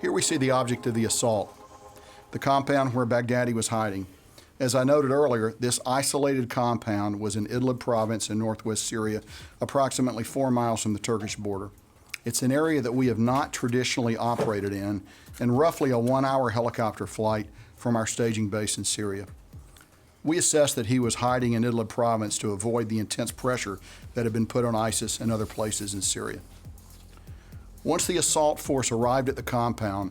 Here we see the object of the assault, the compound where Baghdadi was hiding. As I noted earlier, this isolated compound was in Idlib province in northwest Syria, approximately 4 miles from the Turkish border. It's an area that we have not traditionally operated in, and roughly a 1-hour helicopter flight from our staging base in Syria. We assessed that he was hiding in Idlib province to avoid the intense pressure that had been put on ISIS and other places in Syria. Once the assault force arrived at the compound,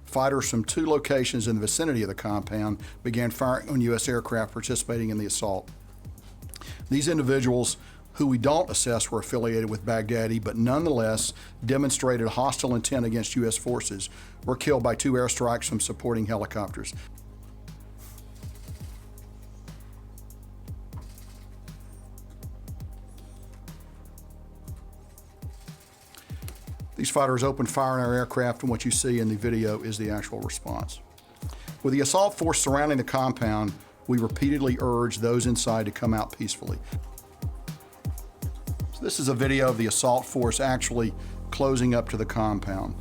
fighters from 2 locations in the vicinity of the compound began firing on U.S. aircraft participating in the assault. These individuals, who we don't assess were affiliated with Baghdadi, but nonetheless demonstrated hostile intent against U.S. forces, were killed by 2 airstrikes from supporting helicopters. These fighters opened fire on our aircraft, and what you see in the video is the actual response. With the assault force surrounding the compound, we repeatedly urged those inside to come out peacefully. So this is a video of the assault force actually closing up to the compound.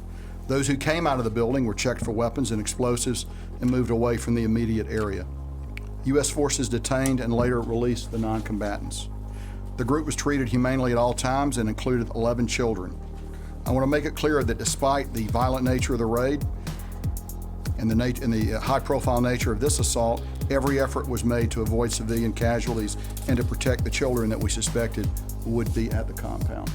Those who came out of the building were checked for weapons and explosives and moved away from the immediate area. U.S. forces detained and later released the non-combatants. The group was treated humanely at all times and included 11 children. I want to make it clear that despite the violent nature of the raid and the high-profile nature of this assault, every effort was made to avoid civilian casualties and to protect the children that we suspected would be at the compound.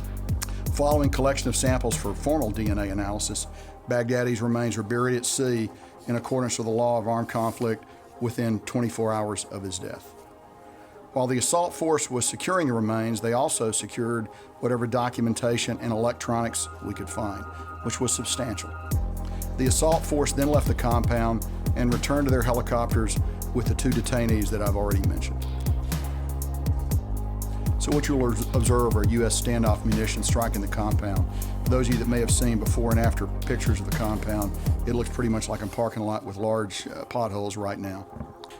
Following collection of samples for formal DNA analysis, Baghdadi's remains were buried at sea in accordance with the law of armed conflict within 24 hours of his death. While the assault force was securing the remains, they also secured whatever documentation and electronics we could find, which was substantial. The assault force then left the compound and returned to their helicopters with the 2 detainees that I've already mentioned. So what you'll observe are U.S. standoff munitions striking the compound. For those of you that may have seen before and after pictures of the compound, it looks pretty much like a parking lot with large potholes right now.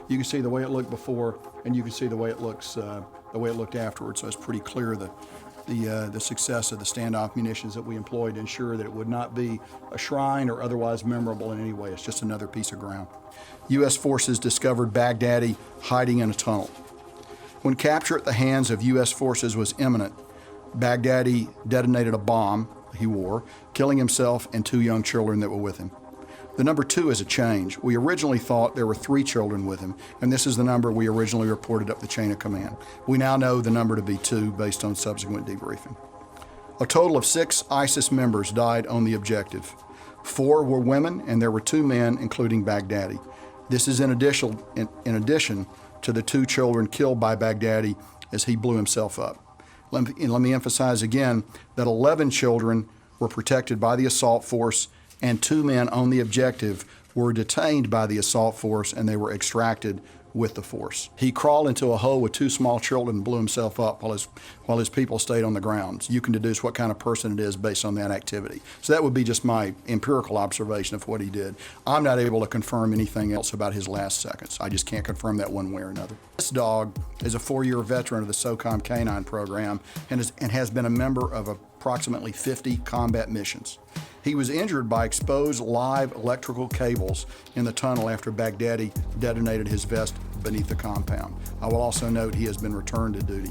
You can see the way it looked before, and you can see the way it looks, the way it looked afterwards. So it's pretty clear the success of the standoff munitions that we employed to ensure that it would not be a shrine or otherwise memorable in any way. It's just another piece of ground. U.S. forces discovered Baghdadi hiding in a tunnel. When capture at the hands of U.S. forces was imminent, Baghdadi detonated a bomb he wore, killing himself and 2 young children that were with him. The number 2 is a change. We originally thought there were 3 children with him, and this is the number we originally reported up the chain of command. We now know the number to be 2 based on subsequent debriefing. A total of 6 ISIS members died on the objective. 4 were women, and there were 2 men, including Baghdadi. This is in addition to the 2 children killed by Baghdadi as he blew himself up. Let me emphasize again that 11 children were protected by the assault force, and 2 men on the objective were detained by the assault force, and they were extracted with the force. He crawled into a hole with 2 small children and blew himself up while his people stayed on the ground. So you can deduce what kind of person it is based on that activity. So that would be just my empirical observation of what he did. I'm not able to confirm anything else about his last seconds. I just can't confirm that one way or another. This dog is a 4-year veteran of the SOCOM Canine program and has been a member of approximately 50 combat missions. He was injured by exposed live electrical cables in the tunnel after Baghdadi detonated his vest beneath the compound. I will also note he has been returned to duty.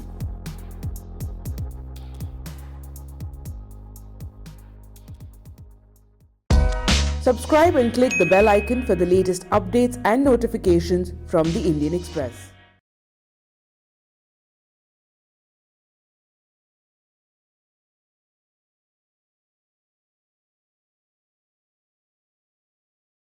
Subscribe and click the bell icon for the latest updates and notifications from the Indian Express.